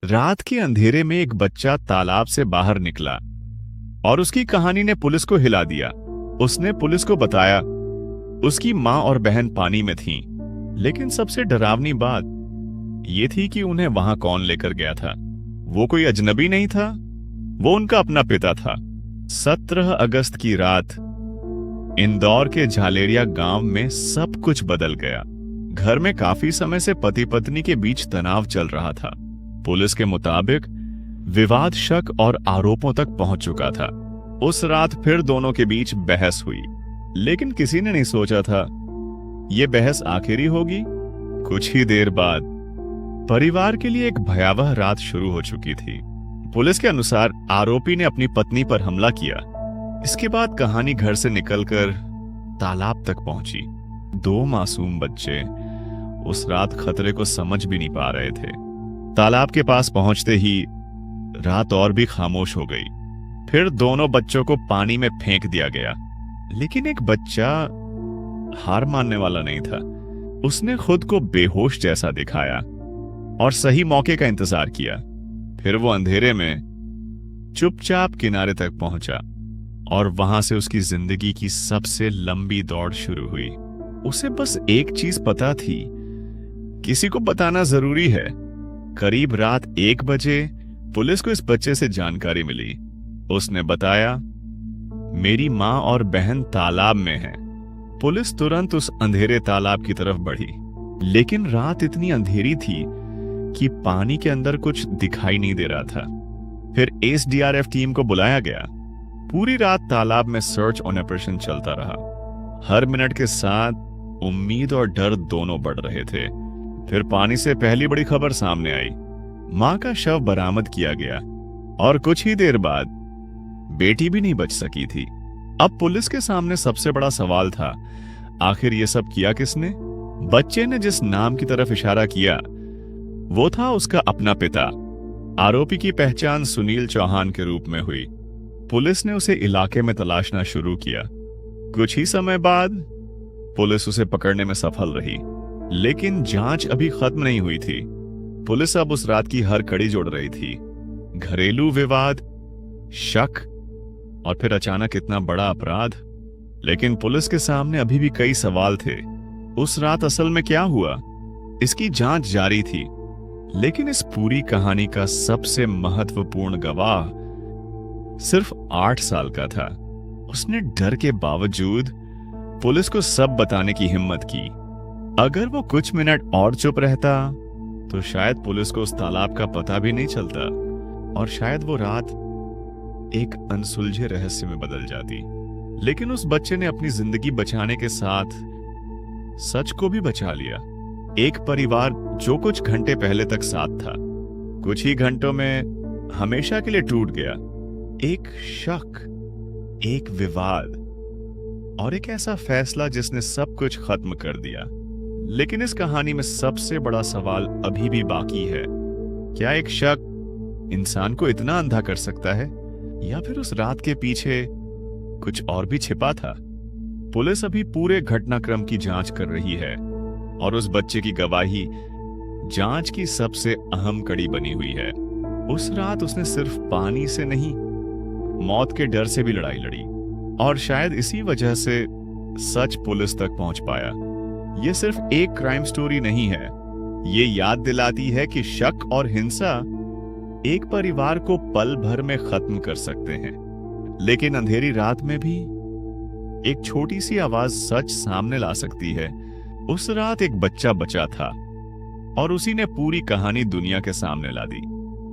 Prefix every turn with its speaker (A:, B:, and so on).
A: रात के अंधेरे में एक बच्चा तालाब से बाहर निकला और उसकी कहानी ने पुलिस को हिला दिया। उसने पुलिस को बताया उसकी मां और बहन पानी में थीं, लेकिन सबसे डरावनी बात यह थी कि उन्हें वहां कौन लेकर गया था। वो कोई अजनबी नहीं था, वो उनका अपना पिता था। 17 अगस्त की रात इंदौर के झालेरिया गांव में सब कुछ बदल गया। घर में काफी समय से पति पत्नी के बीच तनाव चल रहा था। पुलिस के मुताबिक विवाद शक और आरोपों तक पहुंच चुका था। उस रात फिर दोनों के बीच बहस हुई, लेकिन किसी ने नहीं सोचा था यह बहस आखिरी होगी। कुछ ही देर बाद परिवार के लिए एक भयावह रात शुरू हो चुकी थी। पुलिस के अनुसार आरोपी ने अपनी पत्नी पर हमला किया। इसके बाद कहानी घर से निकलकर तालाब तक पहुंची। 2 मासूम बच्चे उस रात खतरे को समझ भी नहीं पा रहे थे। तालाब के पास पहुंचते ही रात और भी खामोश हो गई। फिर दोनों बच्चों को पानी में फेंक दिया गया, लेकिन एक बच्चा हार मानने वाला नहीं था। उसने खुद को बेहोश जैसा दिखाया और सही मौके का इंतजार किया। फिर वो अंधेरे में चुपचाप किनारे तक पहुंचा और वहां से उसकी जिंदगी की सबसे लंबी दौड़ शुरू हुई। उसे बस एक चीज पता थी, किसी को बताना जरूरी है। करीब रात 1 बजे पुलिस को इस बच्चे से जानकारी मिली। उसने बताया, मेरी मां और बहन तालाब में हैं। पुलिस तुरंत उस अंधेरे तालाब की तरफ बढ़ी, लेकिन रात इतनी अंधेरी थी कि पानी के अंदर कुछ दिखाई नहीं दे रहा था। फिर एसडीआरएफ टीम को बुलाया गया। पूरी रात तालाब में सर्च ऑपरेशन चलता रहा। हर मिनट के साथ उम्मीद और डर दोनों बढ़ रहे थे। फिर पानी से पहली बड़ी खबर सामने आई। मां का शव बरामद किया गया और कुछ ही देर बाद बेटी भी नहीं बच सकी थी। अब पुलिस के सामने सबसे बड़ा सवाल था, आखिर ये सब किया किसने? बच्चे ने जिस नाम की तरफ इशारा किया वो था उसका अपना पिता। आरोपी की पहचान सुनील चौहान के रूप में हुई। पुलिस ने उसे इलाके में तलाशना शुरू किया। कुछ ही समय बाद पुलिस उसे पकड़ने में सफल रही, लेकिन जांच अभी खत्म नहीं हुई थी। पुलिस अब उस रात की हर कड़ी जोड़ रही थी। घरेलू विवाद, शक और फिर अचानक इतना बड़ा अपराध। लेकिन पुलिस के सामने अभी भी कई सवाल थे। उस रात असल में क्या हुआ, इसकी जांच जारी थी। लेकिन इस पूरी कहानी का सबसे महत्वपूर्ण गवाह सिर्फ 8 साल का था। उसने डर के बावजूद पुलिस को सब बताने की हिम्मत की। अगर वो कुछ मिनट और चुप रहता तो शायद पुलिस को उस तालाब का पता भी नहीं चलता और शायद वो रात एक अनसुलझे रहस्य में बदल जाती। लेकिन उस बच्चे ने अपनी जिंदगी बचाने के साथ सच को भी बचा लिया। एक परिवार जो कुछ घंटे पहले तक साथ था, कुछ ही घंटों में हमेशा के लिए टूट गया। एक शक, एक विवाद और एक ऐसा फैसला जिसने सब कुछ खत्म कर दिया। लेकिन इस कहानी में सबसे बड़ा सवाल अभी भी बाकी है। क्या एक शक इंसान को इतना अंधा कर सकता है, या फिर उस रात के पीछे कुछ और भी छिपा था? पुलिस अभी पूरे घटनाक्रम की जांच कर रही है और उस बच्चे की गवाही जांच की सबसे अहम कड़ी बनी हुई है। उस रात उसने सिर्फ पानी से नहीं, मौत के डर से भी लड़ाई लड़ी और शायद इसी वजह से सच पुलिस तक पहुंच पाया। यह सिर्फ एक क्राइम स्टोरी नहीं है, ये याद दिलाती है कि शक और हिंसा एक परिवार को पल भर में खत्म कर सकते हैं। लेकिन अंधेरी रात में भी एक छोटी सी आवाज सच सामने ला सकती है। उस रात एक बच्चा बचा था और उसी ने पूरी कहानी दुनिया के सामने ला दी।